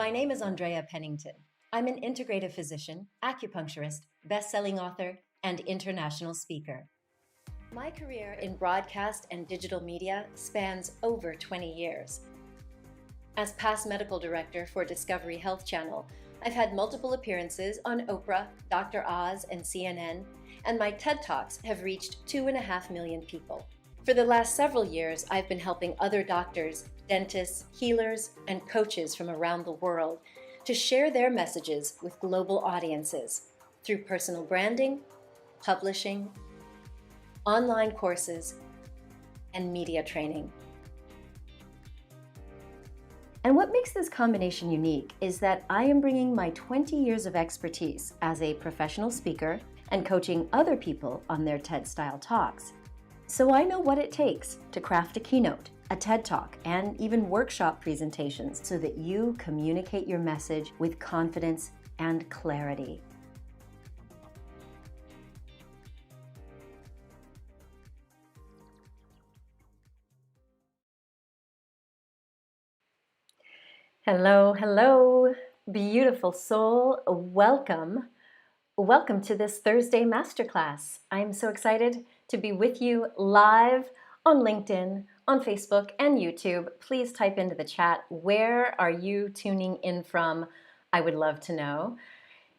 My name is Andrea Pennington. I'm an integrative physician, acupuncturist, best-selling author, and international speaker. My career in broadcast and digital media spans over 20 years. As past medical director for Discovery Health Channel, I've had multiple appearances on Oprah, Dr. Oz, and CNN, and my TED Talks have reached 2.5 million people. For the last several years, I've been helping other doctors, dentists, healers, and coaches from around the world to share their messages with global audiences through personal branding, publishing, online courses, and media training. And what makes this combination unique is that I am bringing my 20 years of expertise as a professional speaker and coaching other people on their TED-style talks. So I know what it takes to craft a keynote, a TED Talk, and even workshop presentations so that you communicate your message with confidence and clarity. Hello, hello, beautiful soul. Welcome. Welcome to this Thursday Masterclass. I'm so excited to be with you live on LinkedIn, on Facebook, and YouTube. Please type into the chat, where are you tuning in from? I would love to know.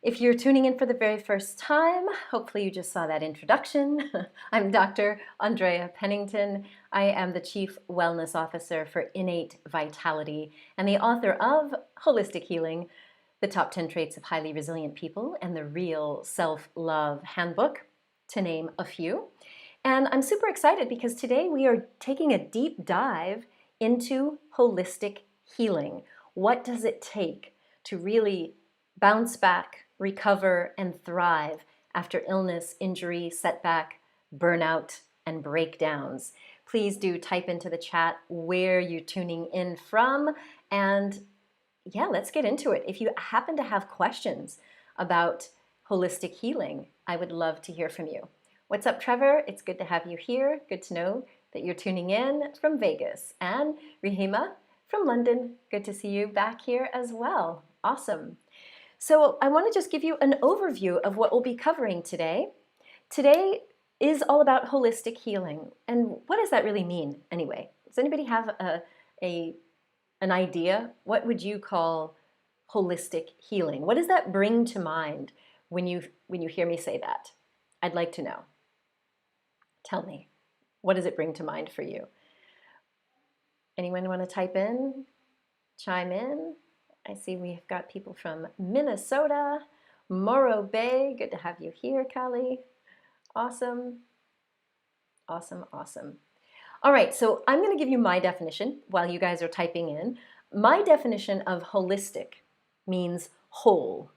If you're tuning in for the very first time, hopefully you just saw that introduction. I'm Dr. Andrea Pennington. I am the Chief Wellness Officer for Innate Vitality and the author of Holistic Healing, The Top 10 Traits of Highly Resilient People, and the Real Self-Love Handbook, to name a few. And I'm super excited because today we are taking a deep dive into holistic healing. What does it take to really bounce back, recover, and thrive after illness, injury, setback, burnout, and breakdowns? Please do type into the chat where you're tuning in from, and yeah, let's get into it. If you happen to have questions about holistic healing, I would love to hear from you. What's up, Trevor? It's good to have you here. Good to know that you're tuning in from Vegas. And Rihima from London, good to see you back here as well. Awesome. So I want to just give you an overview of what we'll be covering today. Today is all about holistic healing. And what does that really mean anyway? Does anybody have an idea? What would you call holistic healing? What does that bring to mind when you hear me say that? I'd like to know. Tell me, what does it bring to mind for you? Anyone want to type in, chime in? I see we've got people from Minnesota, Morro Bay. Good to have you here, Kali. Awesome, awesome, awesome. All right, so I'm going to give you my definition while you guys are typing in. My definition of holistic means whole.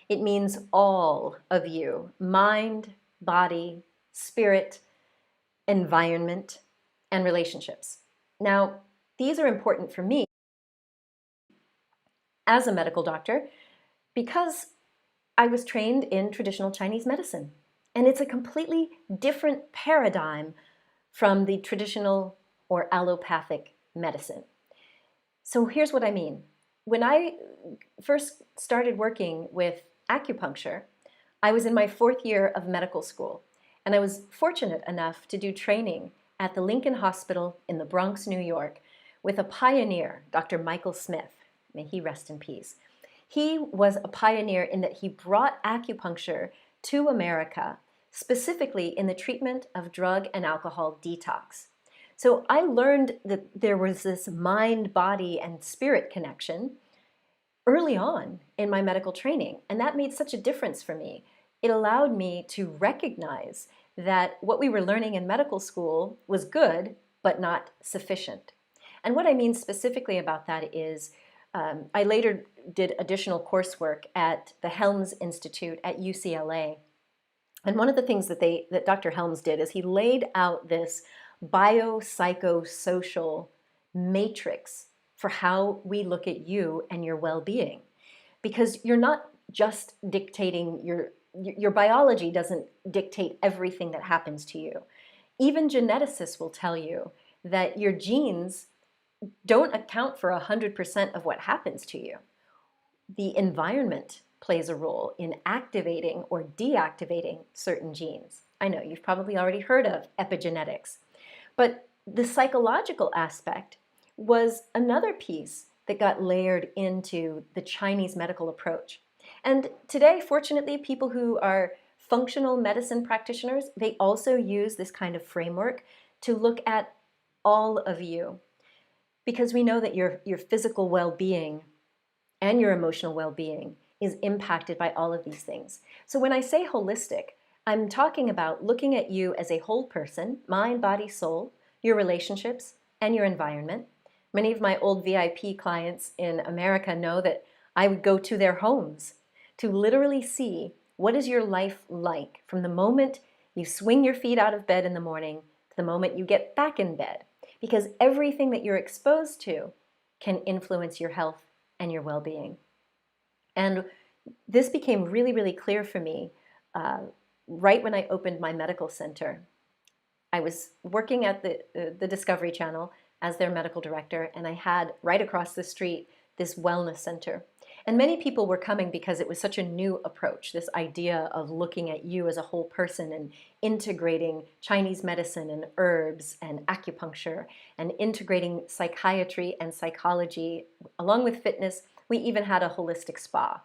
It means all of you, mind, body, spirit, environment, and relationships. Now, these are important for me as a medical doctor because I was trained in traditional Chinese medicine, and it's a completely different paradigm from the traditional or allopathic medicine. So here's what I mean. When I first started working with acupuncture, I was in my 4th year of medical school, and I was fortunate enough to do training at the Lincoln Hospital in the Bronx, New York, with a pioneer, Dr. Michael Smith. May he rest in peace. He was a pioneer in that he brought acupuncture to America, specifically in the treatment of drug and alcohol detox. So I learned that there was this mind, body, and spirit connection early on in my medical training, and that made such a difference for me. It allowed me to recognize that what we were learning in medical school was good, but not sufficient. And what I mean specifically about that is I later did additional coursework at the Helms Institute at UCLA. And one of the things that Dr. Helms did is he laid out this biopsychosocial matrix for how we look at you and your well-being. Because you're not just dictating your biology doesn't dictate everything that happens to you. Even geneticists will tell you that your genes don't account for 100% of what happens to you. the environment plays a role in activating or deactivating certain genes. I know you've probably already heard of epigenetics, but the psychological aspect was another piece that got layered into the Chinese medical approach. And today, fortunately, people who are functional medicine practitioners, they also use this kind of framework to look at all of you, because we know that your physical well-being and your emotional well-being is impacted by all of these things. So when I say holistic, I'm talking about looking at you as a whole person, mind, body, soul, your relationships, and your environment. Many of my old VIP clients in America know that I would go to their homes to literally see what is your life like from the moment you swing your feet out of bed in the morning to the moment you get back in bed, because everything that you're exposed to can influence your health and your well-being. And this became really, really clear for me right when I opened my medical center. I was working at the Discovery Channel as their medical director, and I had right across the street this wellness center. And many people were coming because it was such a new approach, this idea of looking at you as a whole person and integrating Chinese medicine and herbs and acupuncture and integrating psychiatry and psychology along with fitness. We even had a holistic spa.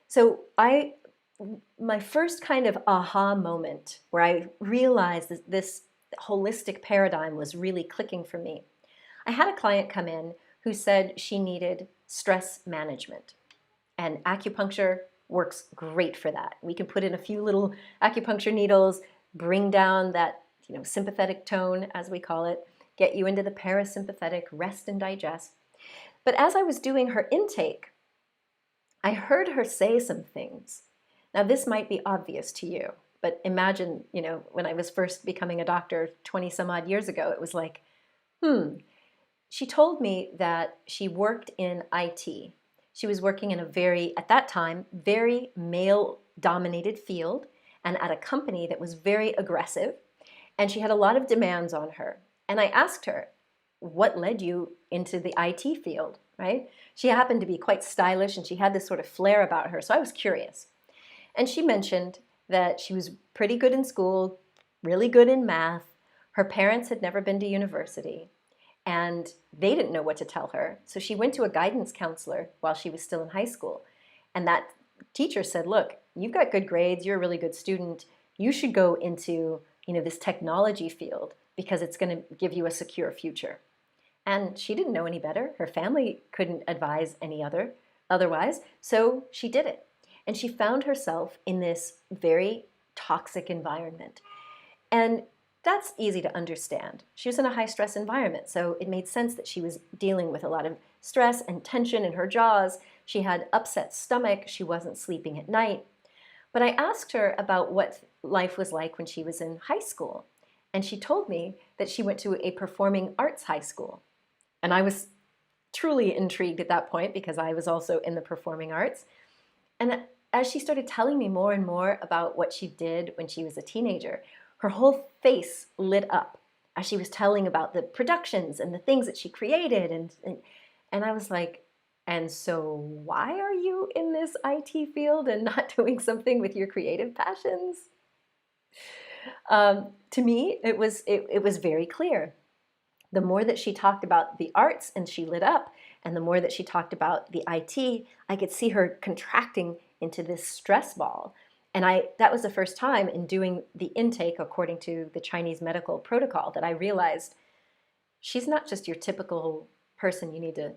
So my first kind of aha moment where I realized that this holistic paradigm was really clicking for me. I had a client come in who said she needed stress management, and acupuncture works great for that. We can put in a few little acupuncture needles, bring down that sympathetic tone, as we call it, get you into the parasympathetic, rest and digest. But as I was doing her intake, I heard her say some things. Now, this might be obvious to you, but imagine, when I was first becoming a doctor 20 some odd years ago, it was like, She told me that she worked in IT. She was working in a at that time, very male-dominated field and at a company that was very aggressive, and she had a lot of demands on her. And I asked her, what led you into the IT field, right? She happened to be quite stylish and she had this sort of flair about her, so I was curious. And she mentioned that she was pretty good in school, really good in math. Her parents had never been to university, and they didn't know what to tell her. So she went to a guidance counselor while she was still in high school. And that teacher said, look, you've got good grades, you're a really good student. You should go into this technology field because it's going to give you a secure future. And she didn't know any better. Her family couldn't advise otherwise. So she did it. And she found herself in this very toxic environment. And that's easy to understand. She was in a high-stress environment, so it made sense that she was dealing with a lot of stress and tension in her jaws. She had upset stomach. She wasn't sleeping at night. But I asked her about what life was like when she was in high school. And she told me that she went to a performing arts high school. And I was truly intrigued at that point because I was also in the performing arts. And as she started telling me more and more about what she did when she was a teenager, her whole face lit up as she was telling about the productions and the things that she created. And I was like, and so why are you in this IT field and not doing something with your creative passions? To me, it was very clear. The more that she talked about the arts and she lit up, and the more that she talked about the IT, I could see her contracting into this stress ball. And that was the first time in doing the intake according to the Chinese medical protocol that I realized she's not just your typical person you need to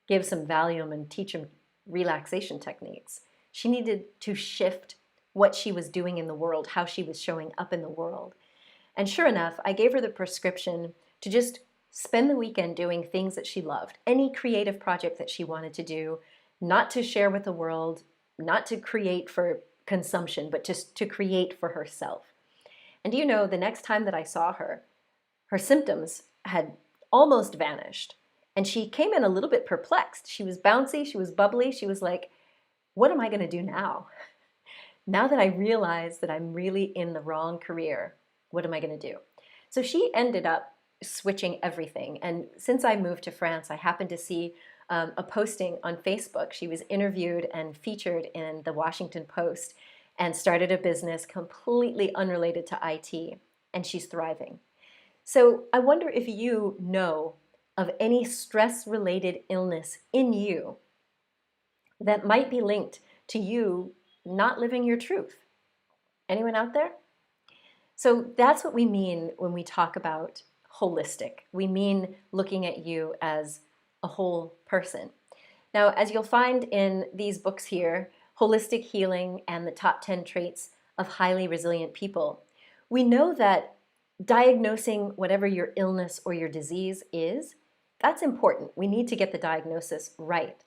give some Valium and teach them relaxation techniques. She needed to shift what she was doing in the world, how she was showing up in the world. And sure enough, I gave her the prescription to just spend the weekend doing things that she loved, any creative project that she wanted to do, not to share with the world, not to create for consumption, but just to create for herself. And the next time that I saw her, her symptoms had almost vanished. And she came in a little bit perplexed. She was bouncy, she was bubbly, she was like, what am I going to do now? Now that I realize that I'm really in the wrong career, what am I going to do? So she ended up switching everything. And since I moved to France, I happened to see a posting on Facebook. She was interviewed and featured in the Washington Post and started a business completely unrelated to IT, and she's thriving. So I wonder if you know of any stress-related illness in you that might be linked to you not living your truth. Anyone out there? So that's what we mean when we talk about holistic. We mean looking at you as a whole person. Now, as you'll find in these books here, Holistic Healing and the Top 10 Traits of Highly Resilient People, we know that diagnosing whatever your illness or your disease is, that's important. We need to get the diagnosis right.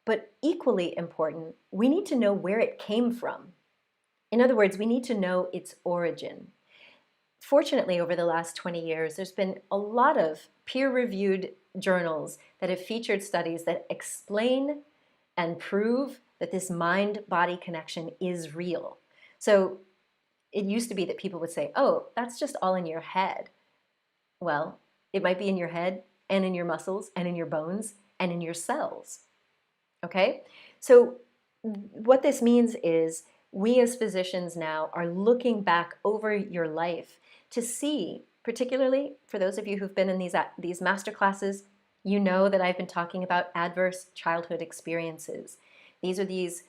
But equally important, we need to know where it came from. In other words, we need to know its origin. Fortunately, over the last 20 years, there's been a lot of peer-reviewed journals that have featured studies that explain and prove that this mind-body connection is real. So it used to be that people would say, oh, that's just all in your head. Well, it might be in your head and in your muscles and in your bones and in your cells. Okay? So what this means is we as physicians now are looking back over your life to see, particularly for those of you who've been in these master classes, you know that I've been talking about adverse childhood experiences. These are these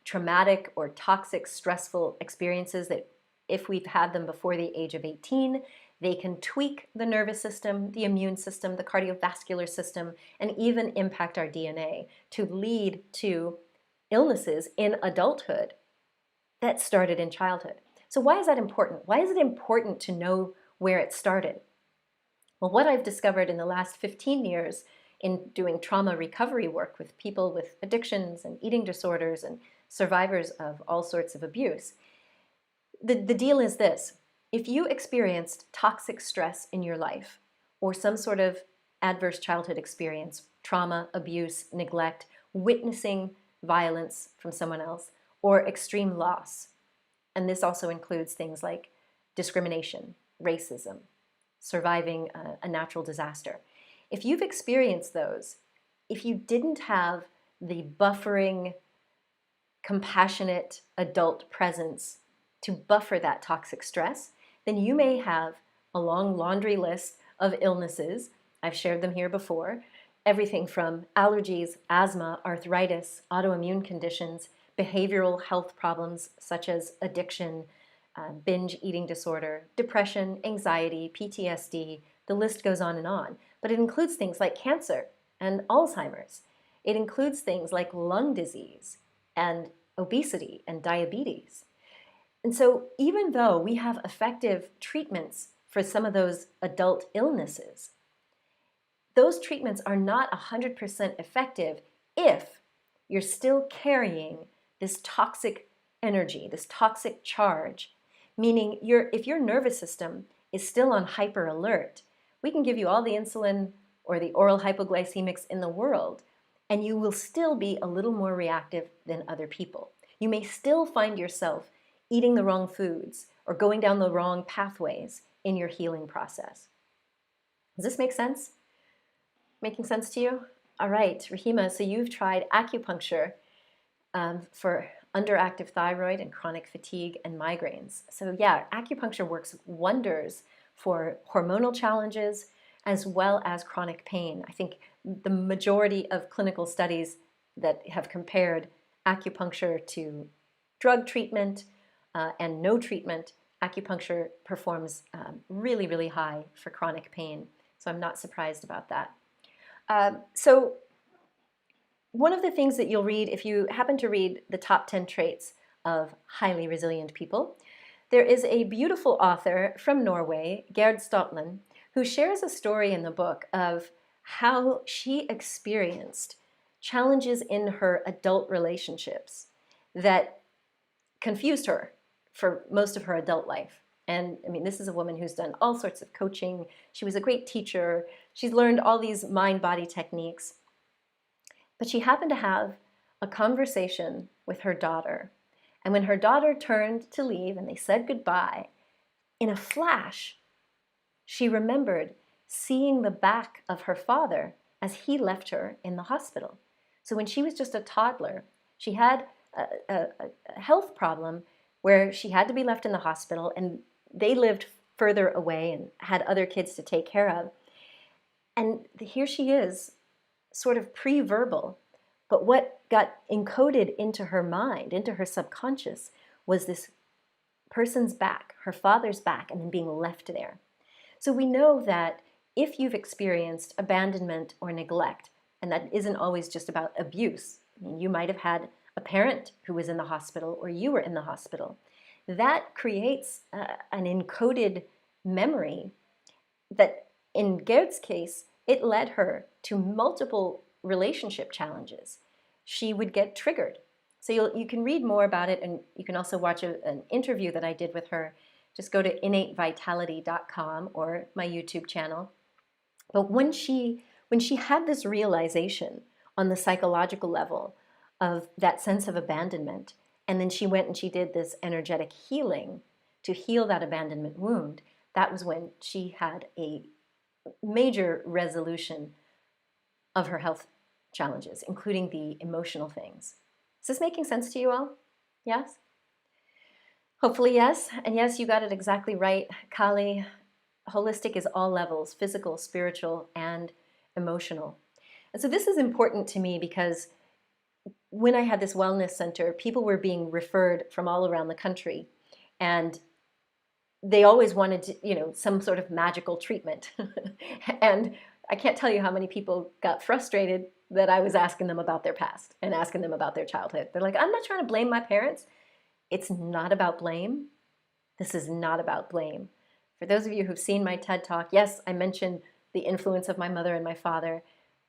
traumatic or toxic, stressful experiences that if we've had them before the age of 18, they can tweak the nervous system, the immune system, the cardiovascular system, and even impact our DNA to lead to illnesses in adulthood that started in childhood. So why is that important? Why is it important to know where it started? Well, what I've discovered in the last 15 years in doing trauma recovery work with people with addictions and eating disorders and survivors of all sorts of abuse, the deal is this. If you experienced toxic stress in your life or some sort of adverse childhood experience, trauma, abuse, neglect, witnessing violence from someone else, or extreme loss, and this also includes things like discrimination, racism, surviving a natural disaster. If you've experienced those, if you didn't have the buffering, compassionate adult presence to buffer that toxic stress, then you may have a long laundry list of illnesses. I've shared them here before. Everything from allergies, asthma, arthritis, autoimmune conditions, behavioral health problems such as addiction, binge eating disorder, depression, anxiety, PTSD, the list goes on and on. But it includes things like cancer and Alzheimer's. It includes things like lung disease and obesity and diabetes. And so even though we have effective treatments for some of those adult illnesses, those treatments are not 100% effective if you're still carrying this toxic energy, this toxic charge, meaning if your nervous system is still on hyper alert, we can give you all the insulin or the oral hypoglycemics in the world, and you will still be a little more reactive than other people. You may still find yourself eating the wrong foods or going down the wrong pathways in your healing process. Does this make sense? Making sense to you? All right, Rahima, so you've tried acupuncture for underactive thyroid and chronic fatigue and migraines. So yeah, acupuncture works wonders for hormonal challenges as well as chronic pain. I think the majority of clinical studies that have compared acupuncture to drug treatment and no treatment, acupuncture performs really, really high for chronic pain. So I'm not surprised about that. So one of the things that you'll read, if you happen to read the top 10 traits of highly resilient people, there is a beautiful author from Norway, Gerd Stotland, who shares a story in the book of how she experienced challenges in her adult relationships that confused her for most of her adult life. And I mean, this is a woman who's done all sorts of coaching. She was a great teacher. She's learned all these mind-body techniques. But she happened to have a conversation with her daughter. And when her daughter turned to leave and they said goodbye, in a flash, she remembered seeing the back of her father as he left her in the hospital. So when she was just a toddler, she had a health problem where she had to be left in the hospital, and they lived further away and had other kids to take care of. And here she is, sort of pre-verbal, but what got encoded into her mind, into her subconscious, was this person's back, her father's back, and then being left there. So we know that if you've experienced abandonment or neglect, and that isn't always just about abuse, I mean, you might have had a parent who was in the hospital, or you were in the hospital, that creates an encoded memory that, in Gerd's case, it led her to multiple relationship challenges. She would get triggered. So you can read more about it, and you can also watch an interview that I did with her. Just go to innatevitality.com or my YouTube channel. But when she had this realization on the psychological level of that sense of abandonment, and then she went and she did this energetic healing to heal that abandonment wound, that was when she had a major resolution of her health challenges, including the emotional things. Is this making sense to you all? Yes? Hopefully yes. And yes, you got it exactly right, Kali. Holistic is all levels, physical, spiritual, and emotional. And so this is important to me because when I had this wellness center, people were being referred from all around the country, and they always wanted to, some sort of magical treatment. And I can't tell you how many people got frustrated that I was asking them about their past and asking them about their childhood. They're like, I'm not trying to blame my parents. It's not about blame. This is not about blame. For those of you who've seen my TED Talk, yes, I mentioned the influence of my mother and my father,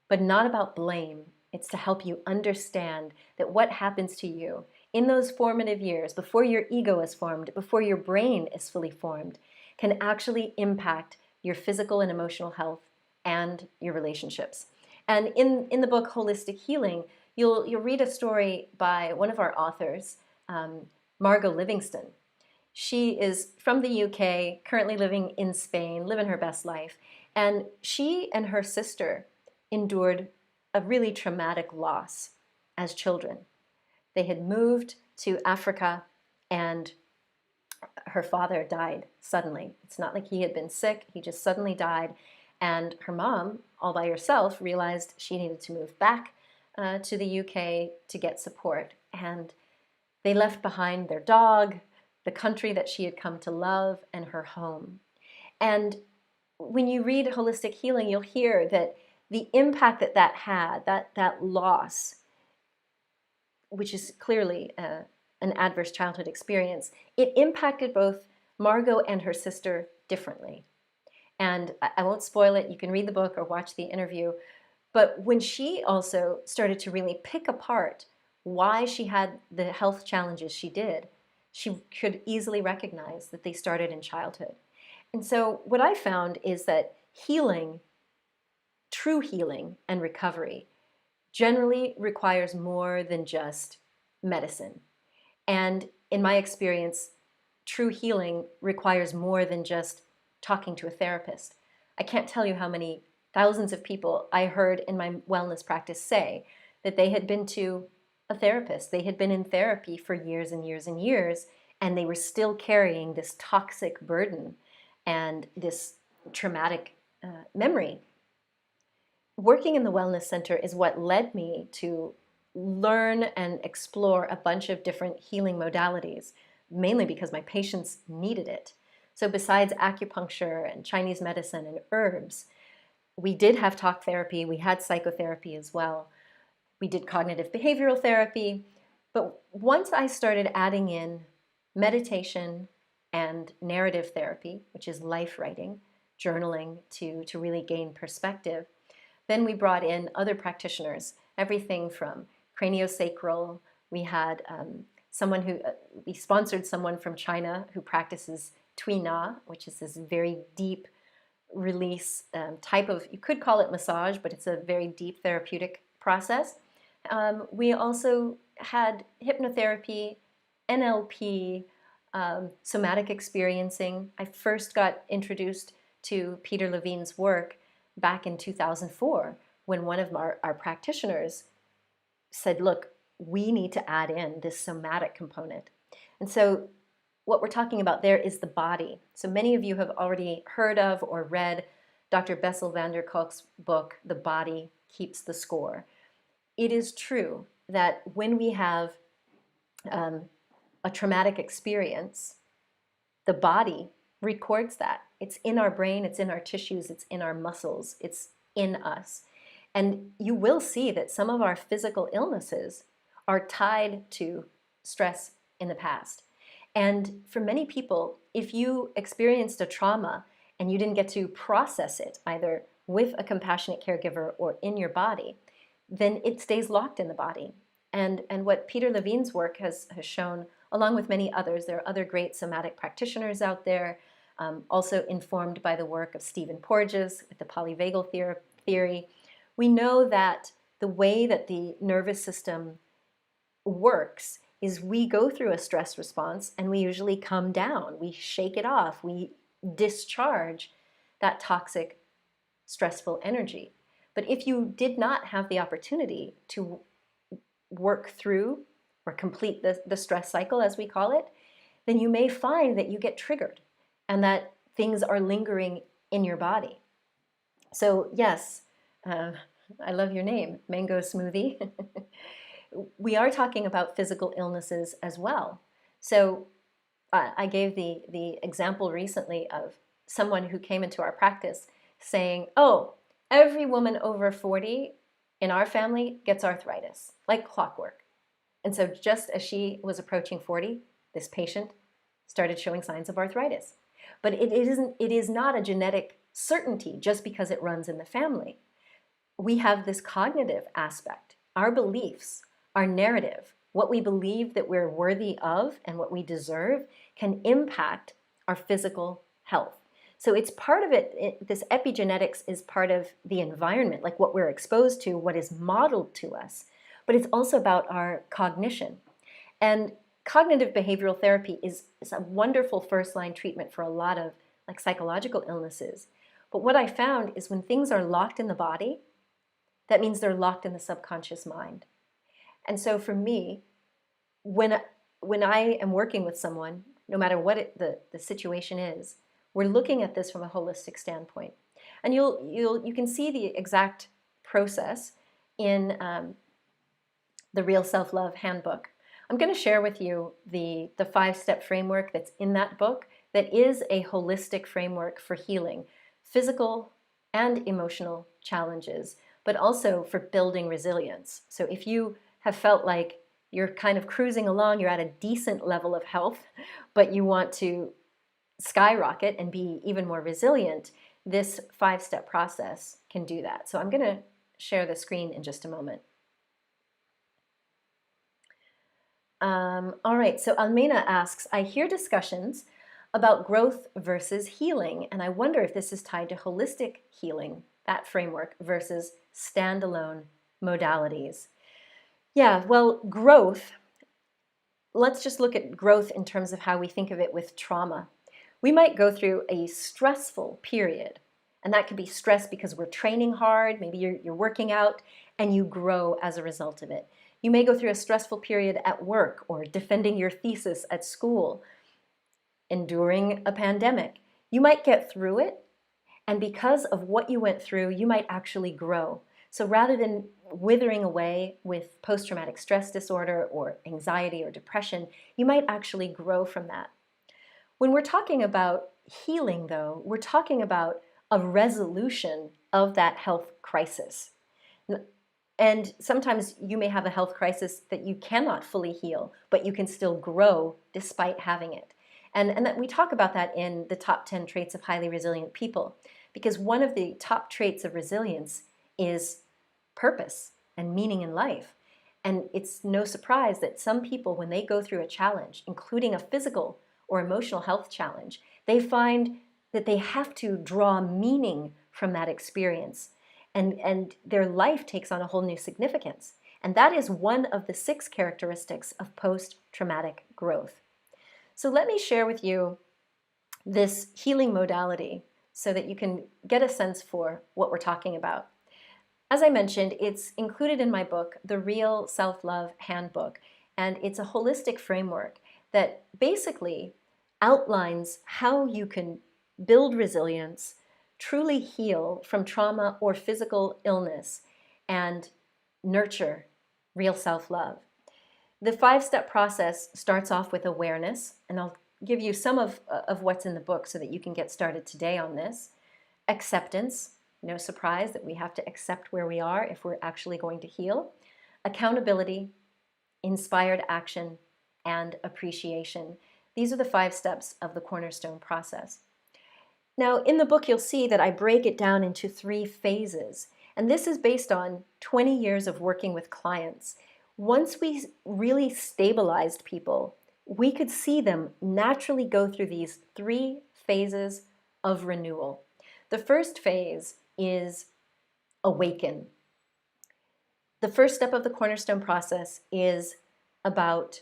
but not about blame. It's to help you understand that what happens to you in those formative years, before your ego is formed, before your brain is fully formed, can actually impact your physical and emotional health and your relationships. And in the book Holistic Healing, you'll read a story by one of our authors, Margot Livingston. She is from the UK, currently living in Spain, living her best life. And she and her sister endured a really traumatic loss as children. They had moved to Africa, and her father died suddenly. It's not like he had been sick, he just suddenly died. And her mom, all by herself, realized she needed to move back to the UK to get support. And they left behind their dog, the country that she had come to love, and her home. And when you read Holistic Healing, you'll hear that the impact that had, that loss, which is clearly an adverse childhood experience, it impacted both Margot and her sister differently. And I won't spoil it. You can read the book or watch the interview. But when she also started to really pick apart why she had the health challenges she did, she could easily recognize that they started in childhood. And so what I found is that healing, true healing and recovery, generally requires more than just medicine. And in my experience, true healing requires more than just talking to a therapist. I can't tell you how many thousands of people I heard in my wellness practice say that they had been to a therapist. They had been in therapy for years and years and years, and they were still carrying this toxic burden and this traumatic memory. Working in the wellness center is what led me to learn and explore a bunch of different healing modalities, mainly because my patients needed it. So besides acupuncture and Chinese medicine and herbs, we did have talk therapy, we had psychotherapy as well. We did cognitive behavioral therapy, but once I started adding in meditation and narrative therapy, which is life writing, journaling to really gain perspective, then we brought in other practitioners, everything from craniosacral. We had we sponsored someone from China who practices Tui Na, which is this very deep release type of, you could call it massage, but it's a very deep therapeutic process. We also had hypnotherapy, NLP, somatic experiencing. I first got introduced to Peter Levine's work back in 2004 when one of our practitioners said, look, we need to add in this somatic component. And so what we're talking about there is the body. So many of you have already heard of or read Dr. Bessel van der Kolk's book, The Body Keeps the Score. It is true that when we have a traumatic experience, the body records that. It's in our brain, it's in our tissues, it's in our muscles, it's in us. And you will see that some of our physical illnesses are tied to stress in the past. And for many people, if you experienced a trauma and you didn't get to process it, either with a compassionate caregiver or in your body, then it stays locked in the body. And what Peter Levine's work has shown, along with many others, there are other great somatic practitioners out there, also informed by the work of Stephen Porges with the polyvagal theory. We know that the way that the nervous system works is we go through a stress response and we usually come down, we shake it off, we discharge that toxic, stressful energy. But if you did not have the opportunity to work through or complete the stress cycle, as we call it, then you may find that you get triggered and that things are lingering in your body. So yes, I love your name, Mango Smoothie. We are talking about physical illnesses as well. So I gave the example recently of someone who came into our practice saying, oh, every woman over 40 in our family gets arthritis, like clockwork. And so just as she was approaching 40, this patient started showing signs of arthritis. But it is not a genetic certainty just because it runs in the family. We have this cognitive aspect, our beliefs, our narrative, what we believe that we're worthy of and what we deserve can impact our physical health. So it's part of it, this epigenetics is part of the environment, like what we're exposed to, what is modeled to us, but it's also about our cognition. And cognitive behavioral therapy is a wonderful first-line treatment for a lot of like psychological illnesses. But what I found is when things are locked in the body, that means they're locked in the subconscious mind. And so for me, when I am working with someone, no matter what the situation is, we're looking at this from a holistic standpoint. And you can see the exact process in the Real Self-Love Handbook. I'm going to share with you the 5-step framework that's in that book that is a holistic framework for healing physical and emotional challenges, but also for building resilience. So if you have felt like you're kind of cruising along, you're at a decent level of health, but you want to skyrocket and be even more resilient, this 5-step process can do that. So I'm going to share the screen in just a moment. All right, so Almena asks, I hear discussions about growth versus healing, and I wonder if this is tied to holistic healing, that framework, versus standalone modalities. Yeah, well, growth, let's just look at growth in terms of how we think of it with trauma. We might go through a stressful period, and that could be stress because we're training hard, maybe you're working out, and you grow as a result of it. You may go through a stressful period at work or defending your thesis at school, enduring a pandemic. You might get through it, and because of what you went through, you might actually grow. So rather than withering away with post-traumatic stress disorder or anxiety or depression, you might actually grow from that. When we're talking about healing, though, we're talking about a resolution of that health crisis. And sometimes you may have a health crisis that you cannot fully heal, but you can still grow despite having it. And that we talk about that in the top 10 traits of highly resilient people, because one of the top traits of resilience is purpose and meaning in life. And it's no surprise that some people, when they go through a challenge, including a physical or emotional health challenge, they find that they have to draw meaning from that experience. And their life takes on a whole new significance. And that is one of the 6 characteristics of post-traumatic growth. So let me share with you this healing modality so that you can get a sense for what we're talking about. As I mentioned, it's included in my book, The Real Self-Love Handbook, and it's a holistic framework that basically outlines how you can build resilience, truly heal from trauma or physical illness, and nurture real self-love. The 5-step process starts off with awareness, and I'll give you some of what's in the book so that you can get started today on this. Acceptance, no surprise that we have to accept where we are if we're actually going to heal. Accountability, inspired action, and appreciation. These are the 5 steps of the cornerstone process. Now, in the book, you'll see that I break it down into 3 phases, and this is based on 20 years of working with clients. Once we really stabilized people, we could see them naturally go through these 3 phases of renewal. The first phase is awaken. The first step of the cornerstone process is about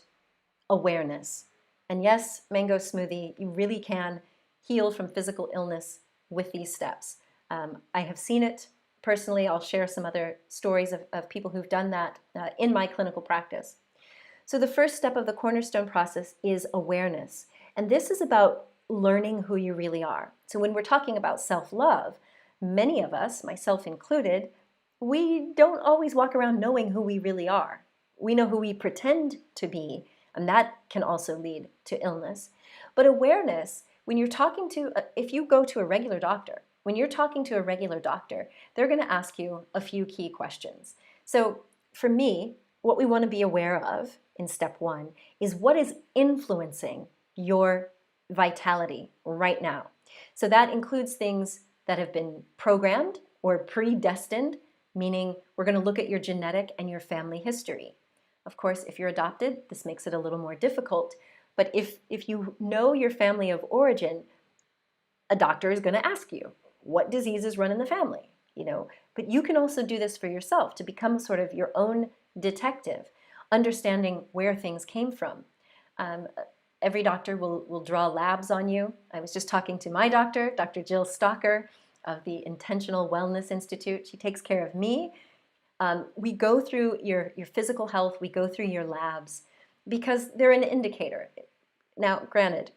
awareness. And yes, mango smoothie, you really can heal from physical illness with these steps. I have seen it personally. I'll share some other stories of people who've done that in my clinical practice. So the first step of the cornerstone process is awareness. And this is about learning who you really are. So when we're talking about self-love, many of us, myself included, we don't always walk around knowing who we really are. We know who we pretend to be, and that can also lead to illness. But awareness, when you're talking to, if you go to a regular doctor, when you're talking to a regular doctor, they're going to ask you a few key questions. So for me, what we want to be aware of in step 1 is what is influencing your vitality right now. So that includes things that have been programmed or predestined, meaning we're going to look at your genetic and your family history. Of course, if you're adopted, this makes it a little more difficult. But if you know your family of origin, a doctor is going to ask you, what diseases run in the family? But you can also do this for yourself to become sort of your own detective, understanding where things came from. Every doctor will draw labs on you. I was just talking to my doctor, Dr. Jill Stalker of the Intentional Wellness Institute. She takes care of me. We go through your physical health, we go through your labs because they're an indicator. Now, granted,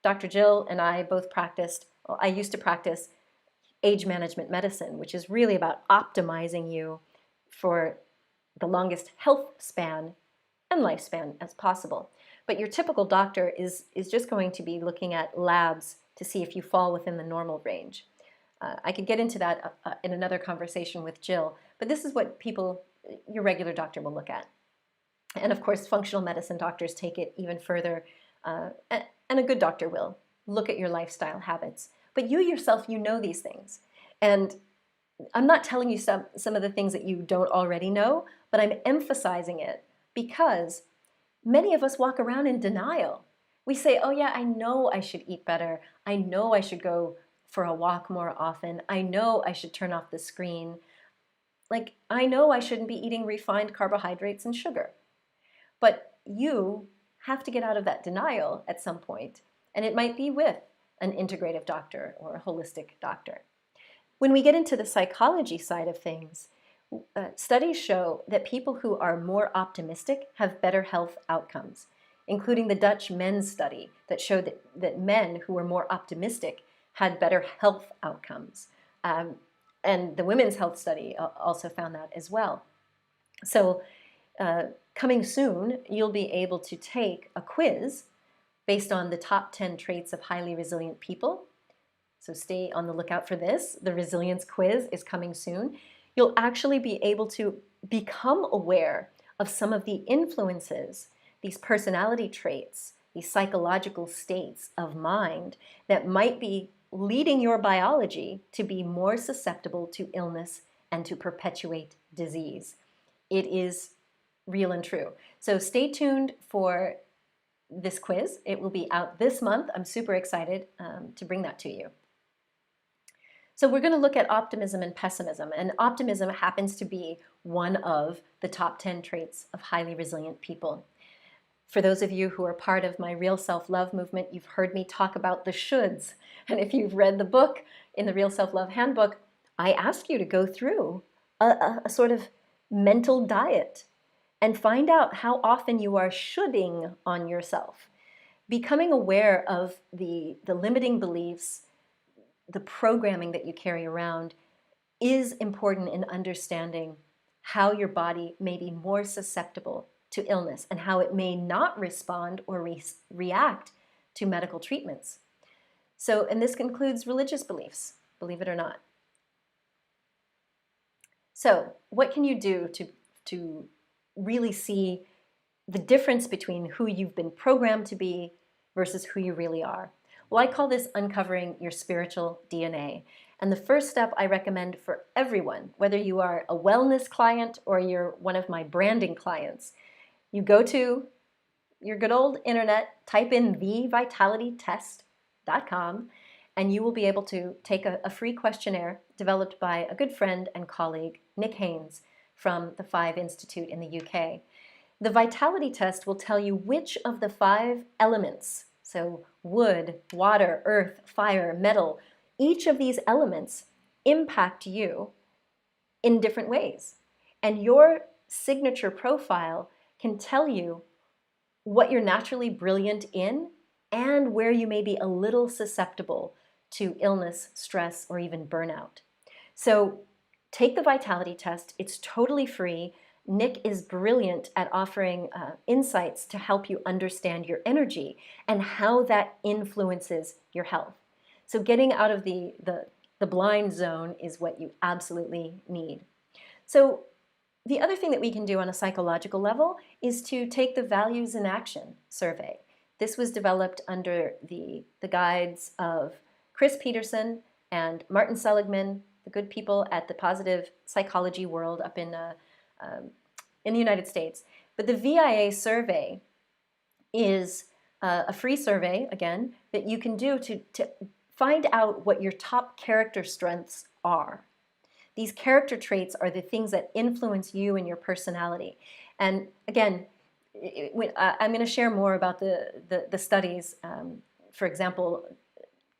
Dr. Jill and I both practiced, well, I used to practice age management medicine, which is really about optimizing you for the longest health span and lifespan as possible. But your typical doctor is just going to be looking at labs to see if you fall within the normal range. I could get into that in another conversation with Jill, but this is what your regular doctor will look at. And of course, functional medicine doctors take it even further, and a good doctor will look at your lifestyle habits. But you yourself, you know these things. And I'm not telling you some of the things that you don't already know, but I'm emphasizing it because many of us walk around in denial. We say, oh yeah, I know I should eat better. I know I should go for a walk more often. I know I should turn off the screen. Like, I know I shouldn't be eating refined carbohydrates and sugar. But you have to get out of that denial at some point, and it might be with an integrative doctor or a holistic doctor. When we get into the psychology side of things, studies show that people who are more optimistic have better health outcomes, including the Dutch men's study that showed that men who were more optimistic had better health outcomes. And the women's health study also found that as well. So coming soon, you'll be able to take a quiz based on the top 10 traits of highly resilient people. So stay on the lookout for this. The resilience quiz is coming soon. You'll actually be able to become aware of some of the influences, these personality traits, these psychological states of mind that might be leading your biology to be more susceptible to illness and to perpetuate disease. It is real and true. So stay tuned for this quiz. It will be out this month. I'm super excited to bring that to you. So we're going to look at optimism and pessimism, and optimism happens to be one of the top 10 traits of highly resilient people. For those of you who are part of my Real Self-Love movement, you've heard me talk about the shoulds. And if you've read the book in the Real Self-Love Handbook, I ask you to go through a sort of mental diet and find out how often you are shoulding on yourself. Becoming aware of the limiting beliefs, the programming that you carry around is important in understanding how your body may be more susceptible to illness and how it may not respond or react to medical treatments. So, and this includes religious beliefs, believe it or not. So, what can you do to really see the difference between who you've been programmed to be versus who you really are? Well, I call this uncovering your spiritual DNA. And the first step I recommend for everyone, whether you are a wellness client or you're one of my branding clients, you go to your good old internet, type in thevitalitytest.com, and you will be able to take a free questionnaire developed by a good friend and colleague, Nick Haynes, from the 5 Institute in the UK. The vitality test will tell you which of the 5 elements, so wood, water, earth, fire, metal, each of these elements impact you in different ways. And your signature profile can tell you what you're naturally brilliant in and where you may be a little susceptible to illness, stress, or even burnout. So take the vitality test. It's totally free. Nick is brilliant at offering insights to help you understand your energy and how that influences your health. So getting out of the blind zone is what you absolutely need. So the other thing that we can do on a psychological level is to take the Values in Action survey. This was developed under the guides of Chris Peterson and Martin Seligman, the good people at the Positive Psychology World up in the United States. But the VIA survey is a free survey, again, that you can do to find out what your top character strengths are. These character traits are the things that influence you and your personality. And again, I'm going to share more about the studies. For example,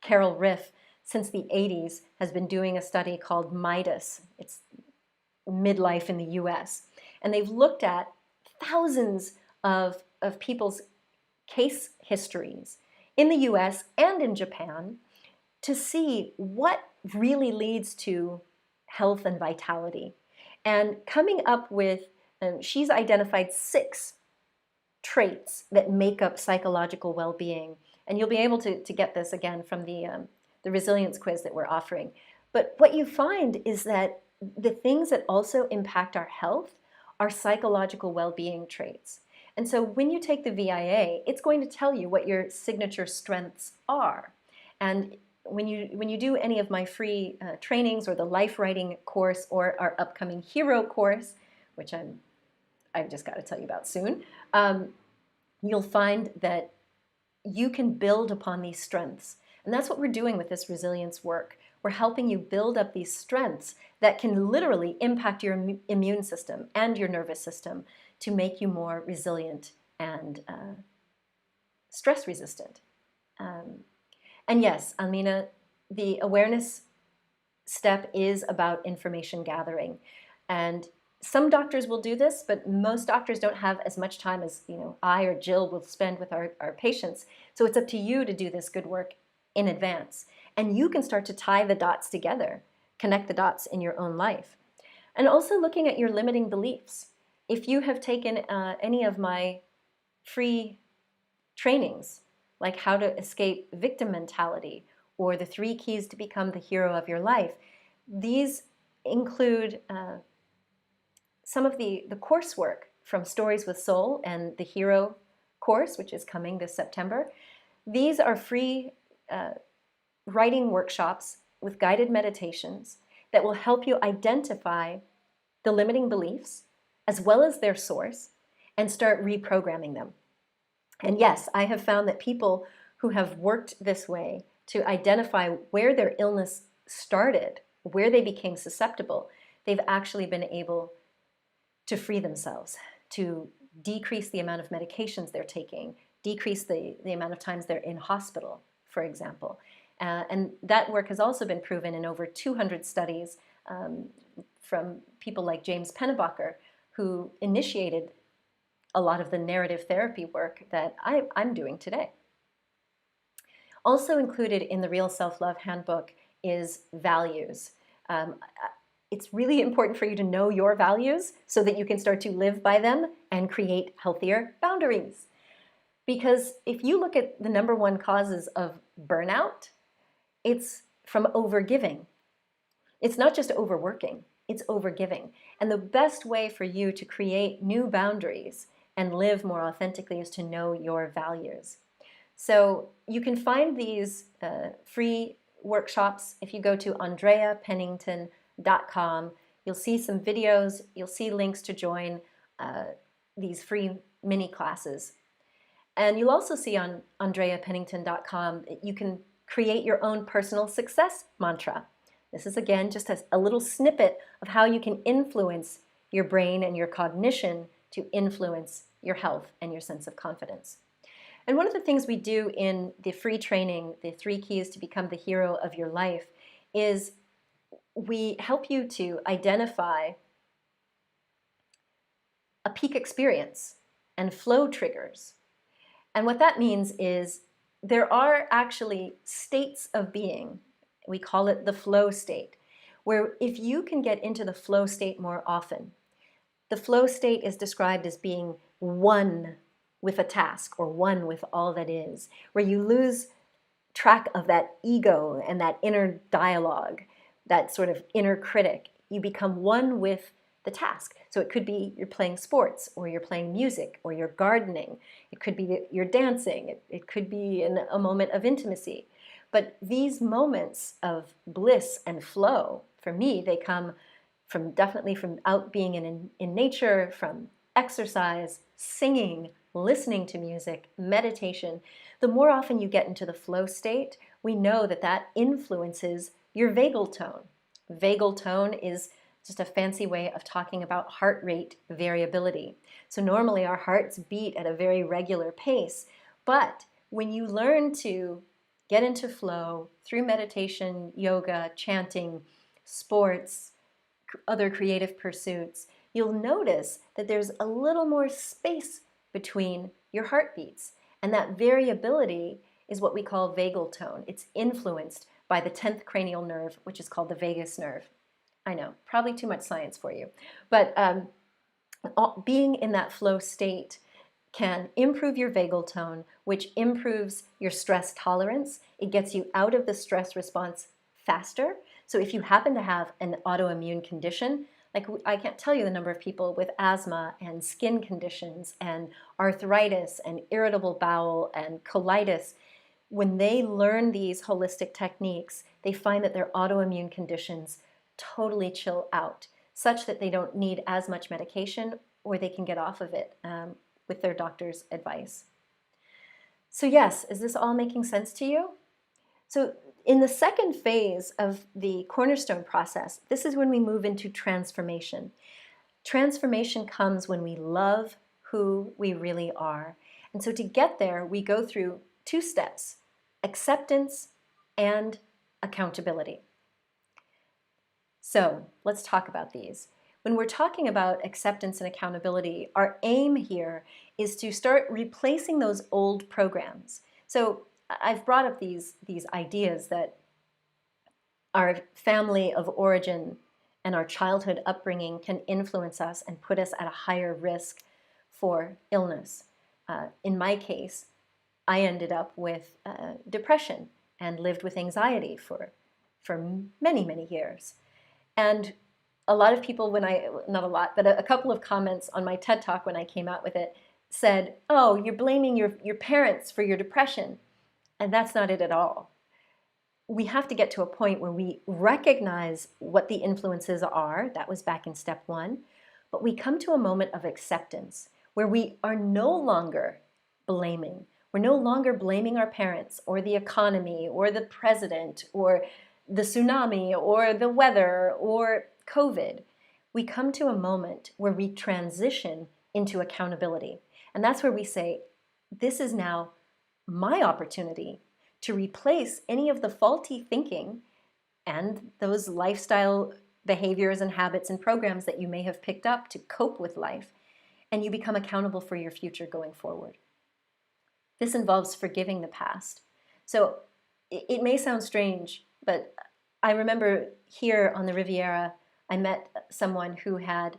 Carol Riff, since the 80s, has been doing a study called MIDAS. It's midlife in the US. And they've looked at thousands of people's case histories in the US and in Japan to see what really leads to health and vitality. And coming up with, she's identified 6 traits that make up psychological well-being. And you'll be able to get this again from the resilience quiz that we're offering. But what you find is that the things that also impact our health are psychological well-being traits. And so when you take the VIA, it's going to tell you what your signature strengths are. And when you do any of my free trainings or the life writing course or our upcoming hero course, which I've just got to tell you about soon, you'll find that you can build upon these strengths. And that's what we're doing with this resilience work. We're helping you build up these strengths that can literally impact your immune system and your nervous system to make you more resilient and stress resistant. And yes, Almina, the awareness step is about information gathering. And some doctors will do this, but most doctors don't have as much time as I or Jill will spend with our patients. So it's up to you to do this good work in advance. And you can start to tie the dots together, connect the dots in your own life. And also looking at your limiting beliefs. If you have taken any of my free trainings, like how to escape victim mentality or the 3 keys to become the hero of your life, these include some of the coursework from Stories with Soul and the Hero course, which is coming this September. These are free writing workshops with guided meditations that will help you identify the limiting beliefs as well as their source and start reprogramming them. And yes, I have found that people who have worked this way to identify where their illness started, where they became susceptible, they've actually been able to free themselves, to decrease the amount of medications they're taking, decrease the amount of times they're in hospital, for example. And that work has also been proven in over 200 studies from people like James Pennebaker, who initiated a lot of the narrative therapy work that I'm doing today. Also included in the Real Self-Love Handbook is values. It's really important for you to know your values so that you can start to live by them and create healthier boundaries. Because if you look at the number one causes of burnout, it's from overgiving. It's not just overworking, it's overgiving. And the best way for you to create new boundaries and live more authentically is to know your values. So you can find these free workshops if you go to ANDREAPennington.com. You'll see some videos, you'll see links to join these free mini classes. And you'll also see on ANDREAPennington.com that you can create your own personal success mantra. This is, again, just a little snippet of how you can influence your brain and your cognition to influence your health and your sense of confidence. And one of the things we do in the free training, the 3 keys to become the hero of your life, is we help you to identify a peak experience and flow triggers. And what that means is there are actually states of being, we call it the flow state, where if you can get into the flow state more often, the flow state is described as being one with a task or one with all that is, where you lose track of that ego and that inner dialogue, that sort of inner critic. You become one with the task. So it could be you're playing sports, or you're playing music, or you're gardening. It could be that you're dancing. It could be in a moment of intimacy. But these moments of bliss and flow, for me, they come from definitely from out being in nature, from exercise, singing, listening to music, meditation. The more often you get into the flow state, we know that that influences your vagal tone. Vagal tone is just a fancy way of talking about heart rate variability. So normally our hearts beat at a very regular pace, but when you learn to get into flow through meditation, yoga, chanting, sports, other creative pursuits, you'll notice that there's a little more space between your heartbeats. And that variability is what we call vagal tone. It's influenced by the 10th cranial nerve, which is called the vagus nerve. I know, probably too much science for you. But being in that flow state can improve your vagal tone, which improves your stress tolerance. It gets you out of the stress response faster. So if you happen to have an autoimmune condition, like I can't tell you the number of people with asthma and skin conditions and arthritis and irritable bowel and colitis, when they learn these holistic techniques, they find that their autoimmune conditions totally chill out, such that they don't need as much medication, or they can get off of it with their doctor's advice. So yes, is this all making sense to you? So in the second phase of the cornerstone process, this is when we move into transformation. Transformation comes when we love who we really are. And so to get there, we go through 2 steps: acceptance and accountability. So let's talk about these. When we're talking about acceptance and accountability, our aim here is to start replacing those old programs. So I've brought up these ideas that our family of origin and our childhood upbringing can influence us and put us at a higher risk for illness. In my case, I ended up with depression and lived with anxiety for many, many years. And a lot of people, not a lot, but a couple of comments on my TED Talk when I came out with it said, oh, you're blaming your parents for your depression. And that's not it at all. We have to get to a point where we recognize what the influences are. That was back in step 1. But we come to a moment of acceptance where we are no longer blaming. We're no longer blaming our parents or the economy or the president or the tsunami or the weather or COVID. We come to a moment where we transition into accountability. And that's where we say, this is now my opportunity to replace any of the faulty thinking and those lifestyle behaviors and habits and programs that you may have picked up to cope with life, and you become accountable for your future going forward. This involves forgiving the past. So it may sound strange, but I remember here on the Riviera, I met someone who had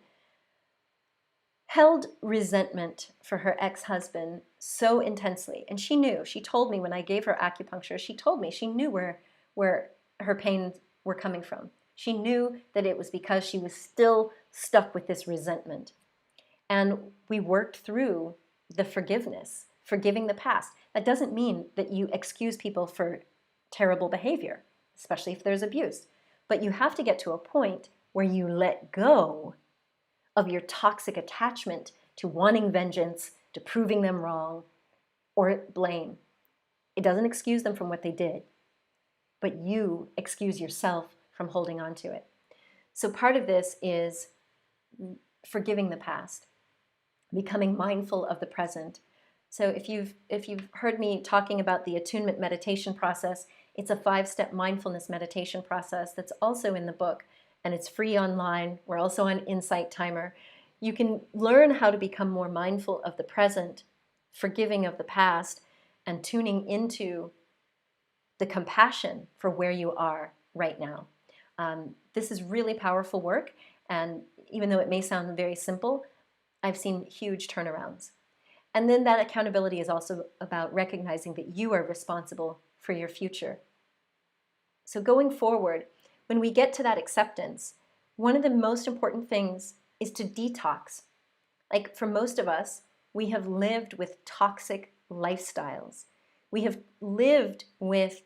held resentment for her ex-husband so intensely. And she told me when I gave her acupuncture, she told me she knew where her pains were coming from. She knew that it was because she was still stuck with this resentment. And we worked through the forgiveness, forgiving the past. That doesn't mean that you excuse people for terrible behavior, especially if there's abuse. But you have to get to a point where you let go of your toxic attachment to wanting vengeance, to proving them wrong, or blame. It doesn't excuse them from what they did, but you excuse yourself from holding on to it. So part of this is forgiving the past, becoming mindful of the present. So if you've heard me talking about the attunement meditation process, it's a 5-step mindfulness meditation process that's also in the book, and it's free online. We're also on Insight Timer. You can learn how to become more mindful of the present, forgiving of the past, and tuning into the compassion for where you are right now. This is really powerful work, and even though it may sound very simple, I've seen huge turnarounds. And then that accountability is also about recognizing that you are responsible for your future. So going forward, when we get to that acceptance, one of the most important things is to detox. Like for most of us, we have lived with toxic lifestyles. We have lived with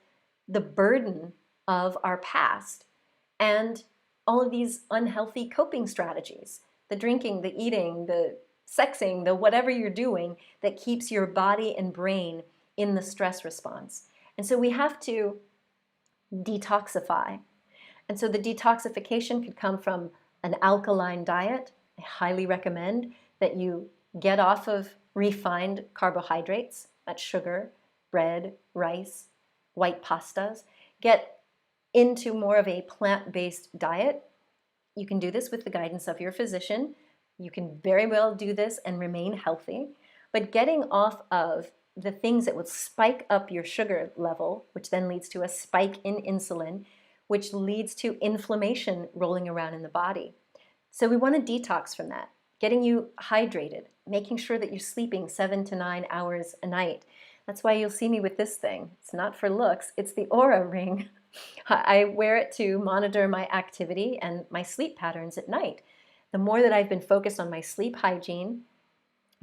the burden of our past and all of these unhealthy coping strategies, the drinking, the eating, the sexing, the whatever you're doing that keeps your body and brain in the stress response. And so we have to detoxify. And so the detoxification could come from an alkaline diet. I highly recommend that you get off of refined carbohydrates, that's sugar, bread, rice, white pastas. Get into more of a plant-based diet. You can do this with the guidance of your physician. You can very well do this and remain healthy. But getting off of the things that will spike up your sugar level, which then leads to a spike in insulin, which leads to inflammation rolling around in the body. So we want to detox from that, getting you hydrated, making sure that you're sleeping 7 to 9 hours a night. That's why you'll see me with this thing. It's not for looks, it's the Aura Ring. I wear it to monitor my activity and my sleep patterns at night. The more that I've been focused on my sleep hygiene,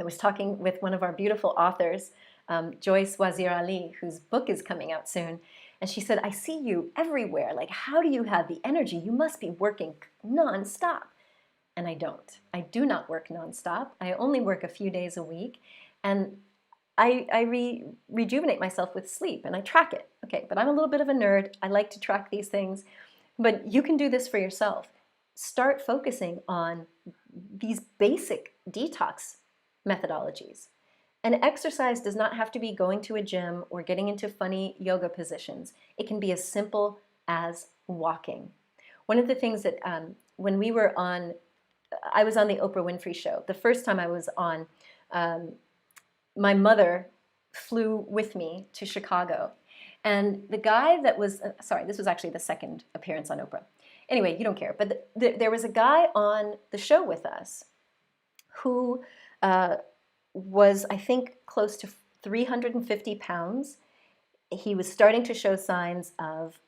I was talking with one of our beautiful authors, Joyce Wazir Ali, whose book is coming out soon. And she said, I see you everywhere. Like, how do you have the energy? You must be working nonstop. And I don't. I do not work nonstop. I only work a few days a week. And I rejuvenate myself with sleep, and I track it. Okay, but I'm a little bit of a nerd. I like to track these things. But you can do this for yourself. Start focusing on these basic detox methodologies. And exercise does not have to be going to a gym or getting into funny yoga positions. It can be as simple as walking. One of the things that when we were on, I was on the Oprah Winfrey Show. The first time I was on, my mother flew with me to Chicago. And the guy that was, sorry, this was actually the second appearance on Oprah. Anyway, you don't care. But there was a guy on the show with us who was, I think, close to 350 pounds. He was starting to show signs of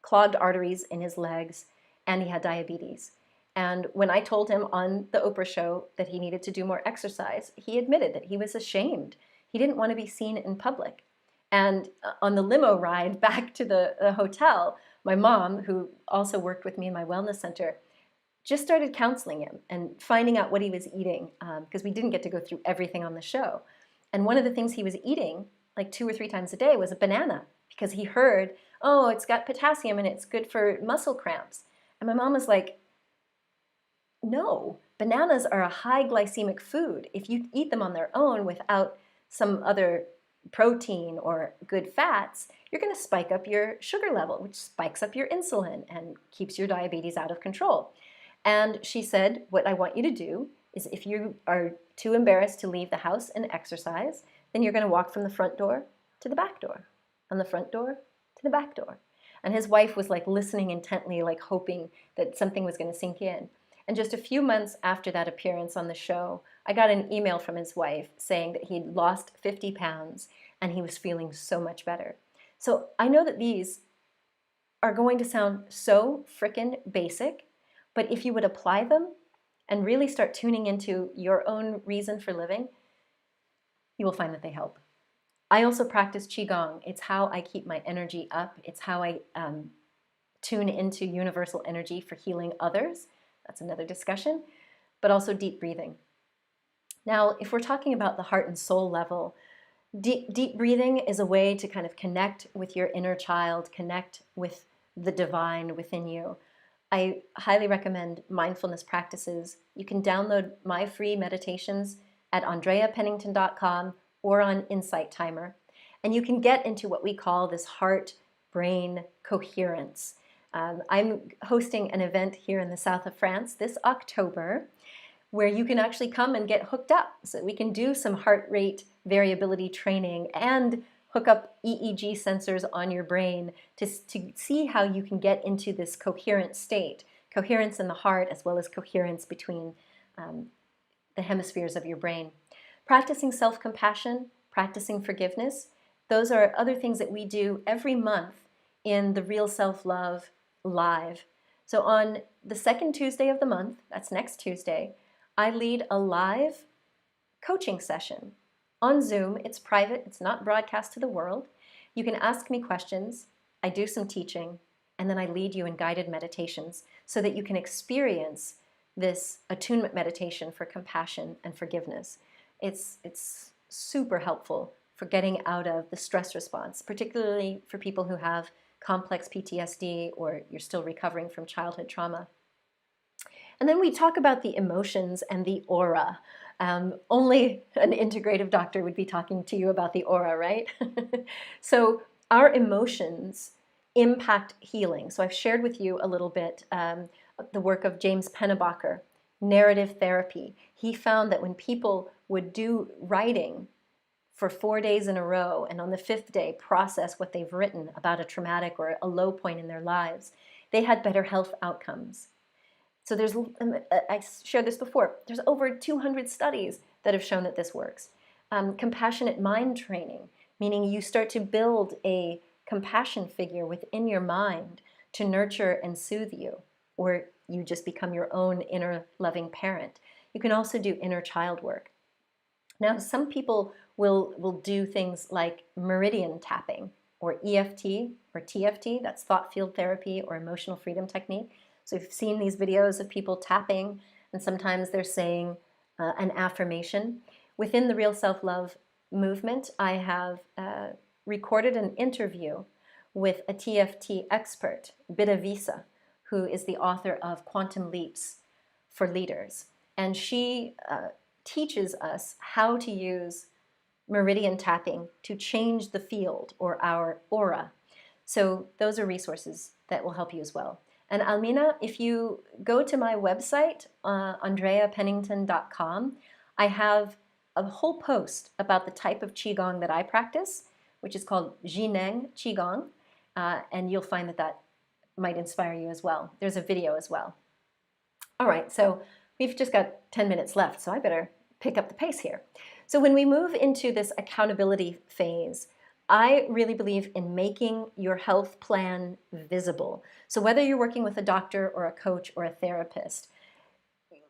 clogged arteries in his legs, and he had diabetes. And when I told him on the Oprah show that he needed to do more exercise, he admitted that he was ashamed. He didn't want to be seen in public. And on the limo ride back to the hotel, my mom, who also worked with me in my wellness center, just started counseling him and finding out what he was eating, because we didn't get to go through everything on the show. And one of the things he was eating, like 2 or 3 times a day, was a banana, because he heard, oh, it's got potassium and it's good for muscle cramps. And my mom was like, no, bananas are a high glycemic food. If you eat them on their own without some other protein or good fats, you're going to spike up your sugar level, which spikes up your insulin and keeps your diabetes out of control. And she said, what I want you to do is if you are too embarrassed to leave the house and exercise, then you're going to walk from the front door to the back door, and the front door to the back door. And his wife was like listening intently, like hoping that something was going to sink in. And just a few months after that appearance on the show, I got an email from his wife saying that he'd lost 50 pounds and he was feeling so much better. So I know that these are going to sound so frickin' basic, but if you would apply them and really start tuning into your own reason for living, you will find that they help. I also practice Qigong. It's how I keep my energy up. It's how I tune into universal energy for healing others. That's another discussion, but also deep breathing. Now, if we're talking about the heart and soul level, deep breathing is a way to kind of connect with your inner child, connect with the divine within you. I highly recommend mindfulness practices. You can download my free meditations at ANDREAPennington.com or on Insight Timer. And you can get into what we call this heart-brain coherence. I'm hosting an event here in the south of France this October where you can actually come and get hooked up. So we can do some heart rate variability training and hook up EEG sensors on your brain to see how you can get into this coherent state, coherence in the heart as well as coherence between the hemispheres of your brain. Practicing self-compassion, practicing forgiveness, those are other things that we do every month in the Real Self-Love Live. So on the second Tuesday of the month, that's next Tuesday, I lead a live coaching session on Zoom. It's private, it's not broadcast to the world. You can ask me questions, I do some teaching, and then I lead you in guided meditations so that you can experience this attunement meditation for compassion and forgiveness. It's super helpful for getting out of the stress response, particularly for people who have complex PTSD or you're still recovering from childhood trauma. And then we talk about the emotions and the aura. Only an integrative doctor would be talking to you about the aura, right? So our emotions impact healing. So I've shared with you a little bit the work of James Pennebaker, narrative therapy. He found that when people would do writing for 4 days in a row and on the 5th day process what they've written about a traumatic or a low point in their lives, they had better health outcomes. So I shared this before, there's over 200 studies that have shown that this works. Compassionate mind training, meaning you start to build a compassion figure within your mind to nurture and soothe you, or you just become your own inner loving parent. You can also do inner child work. Now, some people will do things like meridian tapping or EFT or TFT, that's thought field therapy or emotional freedom technique. So you've seen these videos of people tapping, and sometimes they're saying an affirmation. Within the Real Self-Love movement, I have recorded an interview with a TFT expert, Bittavisa, who is the author of Quantum Leaps for Leaders. And she teaches us how to use meridian tapping to change the field or our aura. So those are resources that will help you as well. And Almina, if you go to my website, ANDREAPennington.com, I have a whole post about the type of Qigong that I practice, which is called Jineng Qigong, and you'll find that that might inspire you as well. There's a video as well. All right, so we've just got 10 minutes left, so I better pick up the pace here. So when we move into this accountability phase, I really believe in making your health plan visible. So whether you're working with a doctor or a coach or a therapist,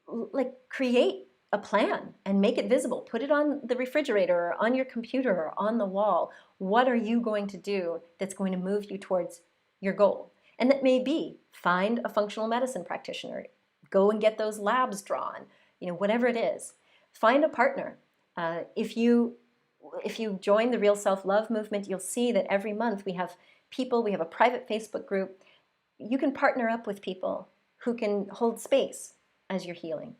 like create a plan and make it visible. Put it on the refrigerator or on your computer or on the wall. What are you going to do that's going to move you towards your goal? And that may be find a functional medicine practitioner, go and get those labs drawn, whatever it is. Find a partner. If you join the Real Self-Love movement, you'll see that every month we have a private Facebook group. You can partner up with people who can hold space as you're healing.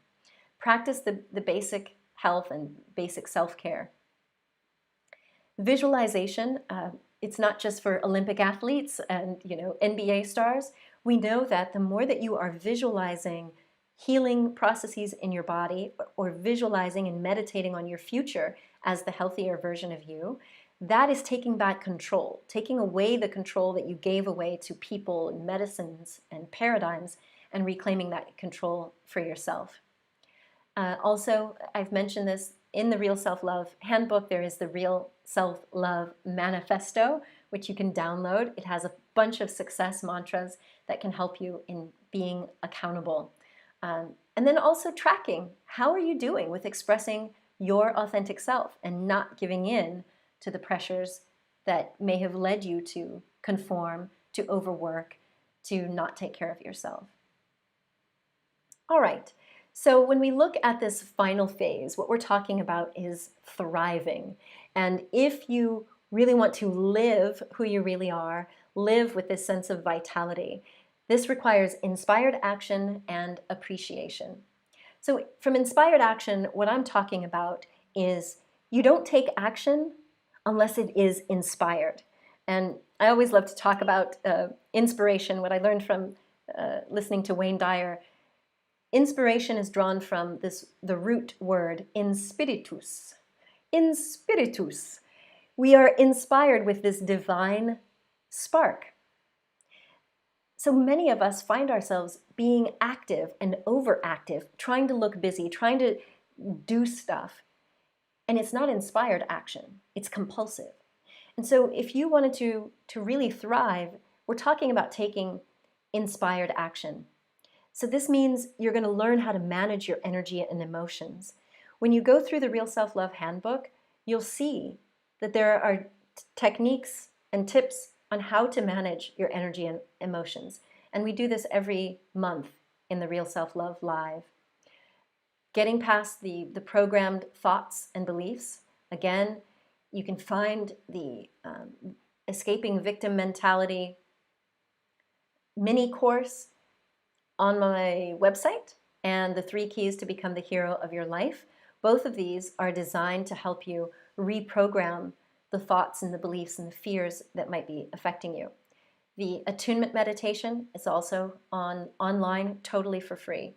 Practice the basic health and basic self-care. Visualization, it's not just for Olympic athletes and NBA stars. We know that the more that you are visualizing healing processes in your body, or visualizing and meditating on your future as the healthier version of you, that is taking back control, taking away the control that you gave away to people and medicines and paradigms, and reclaiming that control for yourself. Also, I've mentioned this in the Real Self-Love Handbook. There is the Real Self-Love Manifesto, which you can download. It has a bunch of success mantras that can help you in being accountable. And then also tracking. How are you doing with expressing your authentic self and not giving in to the pressures that may have led you to conform, to overwork, to not take care of yourself? All right. So when we look at this final phase, what we're talking about is thriving. And if you really want to live who you really are, live with this sense of vitality, this requires inspired action and appreciation. So from inspired action, what I'm talking about is you don't take action unless it is inspired. And I always love to talk about inspiration. What I learned from listening to Wayne Dyer, inspiration is drawn from the root word in spiritus. In spiritus. We are inspired with this divine spark. So many of us find ourselves being active and overactive, trying to look busy, trying to do stuff. And it's not inspired action, it's compulsive. And so if you wanted to really thrive, we're talking about taking inspired action. So this means you're going to learn how to manage your energy and emotions. When you go through the Real Self-Love Handbook, you'll see that there are techniques and tips on how to manage your energy and emotions. And we do this every month in the Real Self-Love Live. Getting past the programmed thoughts and beliefs. Again, you can find the Escaping Victim Mentality mini course on my website, and the 3 Keys to Become the Hero of Your Life. Both of these are designed to help you reprogram the thoughts and the beliefs and the fears that might be affecting you. The attunement meditation is also online, totally for free.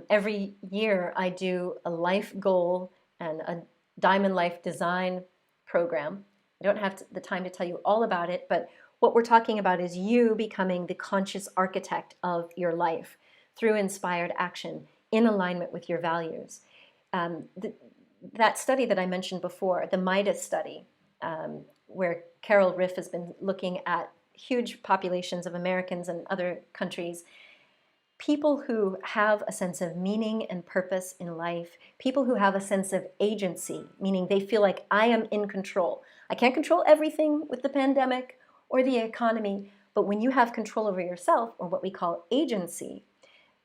Every year I do a life goal and a Diamond Life design program. I don't have the time to tell you all about it, but what we're talking about is you becoming the conscious architect of your life through inspired action in alignment with your values. That study that I mentioned before, the Midas study, where Carol Riff has been looking at huge populations of Americans and other countries, people who have a sense of meaning and purpose in life, people who have a sense of agency, meaning they feel like I am in control. I can't control everything with the pandemic or the economy, but when you have control over yourself, or what we call agency,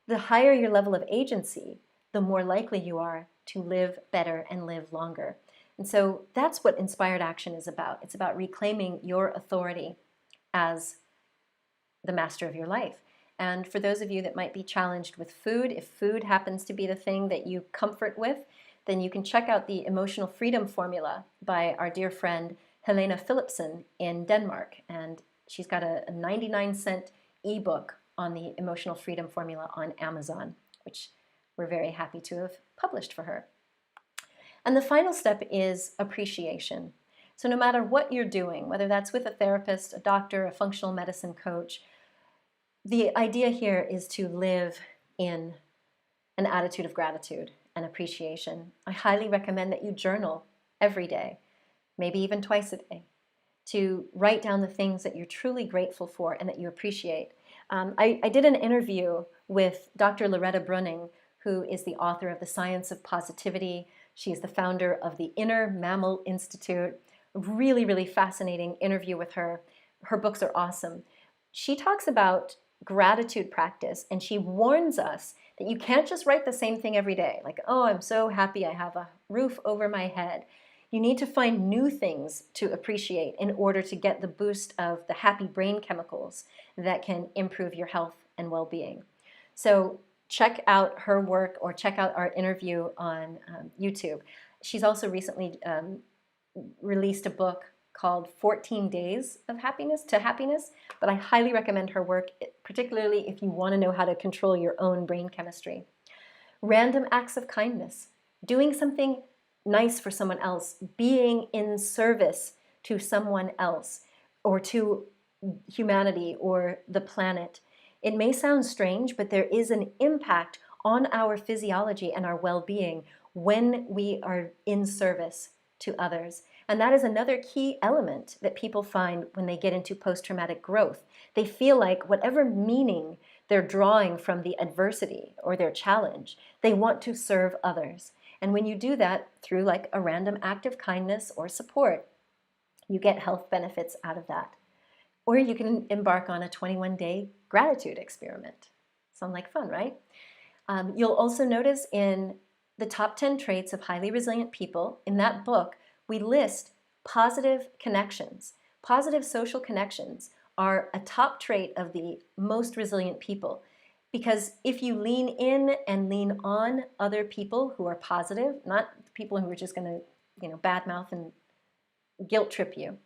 the higher your level of agency, the more likely you are to live better and live longer. And so that's what inspired action is about. It's about reclaiming your authority as the master of your life. And for those of you that might be challenged with food, if food happens to be the thing that you comfort with, then you can check out the Emotional Freedom Formula by our dear friend Helena Philipson in Denmark. And she's got a 99-cent ebook on the Emotional Freedom Formula on Amazon, which we're very happy to have published for her. And the final step is appreciation. So no matter what you're doing, whether that's with a therapist, a doctor, a functional medicine coach, the idea here is to live in an attitude of gratitude and appreciation. I highly recommend that you journal every day, maybe even twice a day, to write down the things that you're truly grateful for and that you appreciate. I did an interview with Dr. Loretta Brunning, who is the author of The Science of Positivity. She is the founder of the Inner Mammal Institute. Really, really fascinating interview with her. Her books are awesome. She talks about gratitude practice, and she warns us that you can't just write the same thing every day. Like, oh, I'm so happy I have a roof over my head. You need to find new things to appreciate in order to get the boost of the happy brain chemicals that can improve your health and well-being. So check out her work or check out our interview on YouTube. She's also recently released a book called 14 Days of Happiness to Happiness, but I highly recommend her work, particularly if you want to know how to control your own brain chemistry. Random acts of kindness, doing something nice for someone else, being in service to someone else or to humanity or the planet. It may sound strange, but there is an impact on our physiology and our well-being when we are in service to others. And that is another key element that people find when they get into post-traumatic growth. They feel like whatever meaning they're drawing from the adversity or their challenge, they want to serve others. And when you do that through like a random act of kindness or support, you get health benefits out of that. Or you can embark on a 21-day gratitude experiment. Sound like fun, right? You'll also notice in the top 10 traits of highly resilient people, in that book, we list positive connections. Positive social connections are a top trait of the most resilient people. Because if you lean in and lean on other people who are positive, not people who are just going to, badmouth and guilt trip you,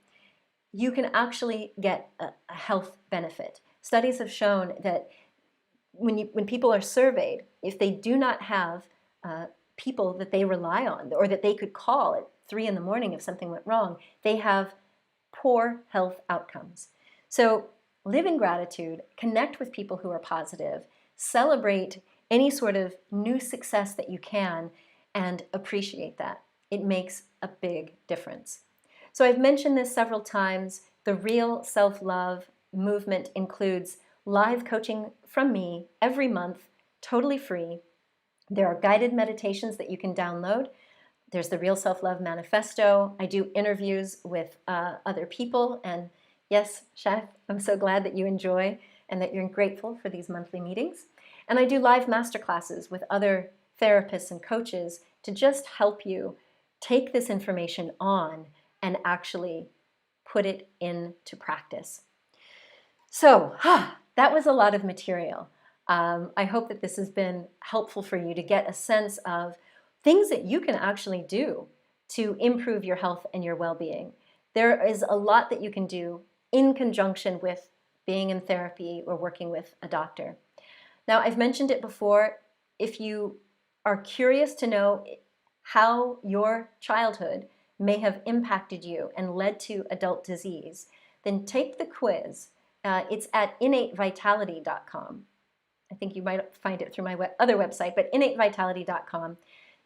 you can actually get a health benefit. Studies have shown that when people are surveyed, if they do not have people that they rely on or that they could call at 3 in the morning if something went wrong, they have poor health outcomes. So live in gratitude, connect with people who are positive, celebrate any sort of new success that you can, and appreciate that. It makes a big difference. So I've mentioned this several times. The Real Self-Love movement includes live coaching from me every month, totally free. There are guided meditations that you can download. There's the Real Self-Love Manifesto. I do interviews with other people. And yes, Chef, I'm so glad that you enjoy and that you're grateful for these monthly meetings. And I do live masterclasses with other therapists and coaches to just help you take this information on and actually put it into practice. So that was a lot of material. I hope that this has been helpful for you to get a sense of things that you can actually do to improve your health and your well-being. There is a lot that you can do in conjunction with being in therapy or working with a doctor. Now, I've mentioned it before. If you are curious to know how your childhood may have impacted you and led to adult disease, then take the quiz. It's at innatevitality.com. I think you might find it through my other website, but innatevitality.com.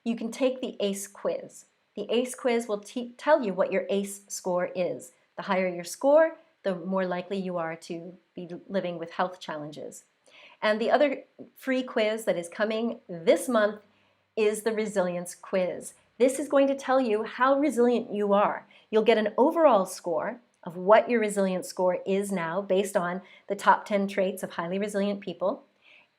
You can take the ACE quiz. The ACE quiz will tell you what your ACE score is. The higher your score, the more likely you are to be living with health challenges. And the other free quiz that is coming this month is the resilience quiz. This is going to tell you how resilient you are. You'll get an overall score of what your resilience score is now based on the top 10 traits of highly resilient people.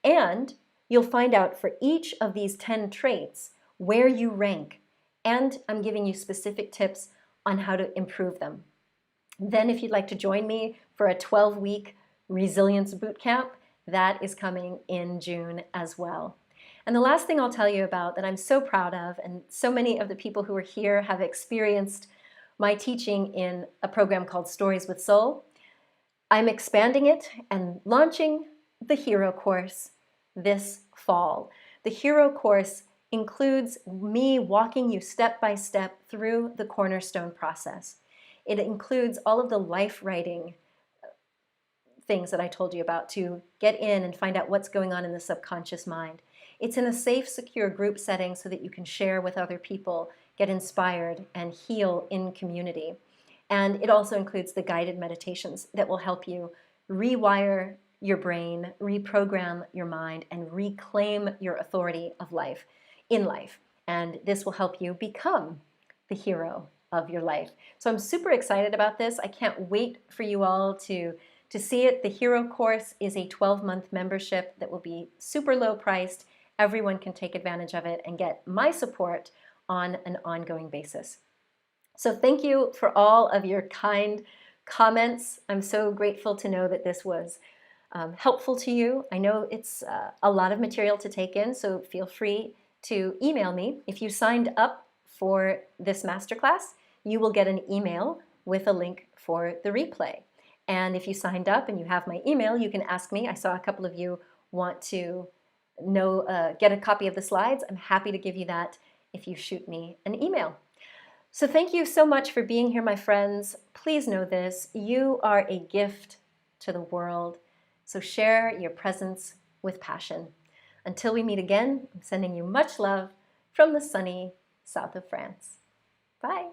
And you'll find out for each of these 10 traits where you rank. And I'm giving you specific tips on how to improve them. Then if you'd like to join me for a 12-week resilience bootcamp, that is coming in June as well. And the last thing I'll tell you about that I'm so proud of, and so many of the people who are here have experienced my teaching in a program called Stories with Soul. I'm expanding it and launching the Hero Course this fall. The Hero Course includes me walking you step by step through the cornerstone process. It includes all of the life writing things that I told you about to get in and find out what's going on in the subconscious mind. It's in a safe, secure group setting so that you can share with other people, get inspired, and heal in community. And it also includes the guided meditations that will help you rewire your brain, reprogram your mind, and reclaim your authority of life in life. And this will help you become the hero of your life. So I'm super excited about this. I can't wait for you all to see it. The Hero Course is a 12-month membership that will be super low priced. Everyone can take advantage of it and get my support on an ongoing basis. So thank you for all of your kind comments. I'm so grateful to know that this was helpful to you. I know it's a lot of material to take in, so feel free to email me. If you signed up for this masterclass, you will get an email with a link for the replay. And if you signed up and you have my email, you can ask me. I saw a couple of you want to get a copy of the slides. I'm happy to give you that if you shoot me an email. So thank you so much for being here, my friends. Please know this, you are a gift to the world. So share your presence with passion. Until we meet again, I'm sending you much love from the sunny south of France. Bye.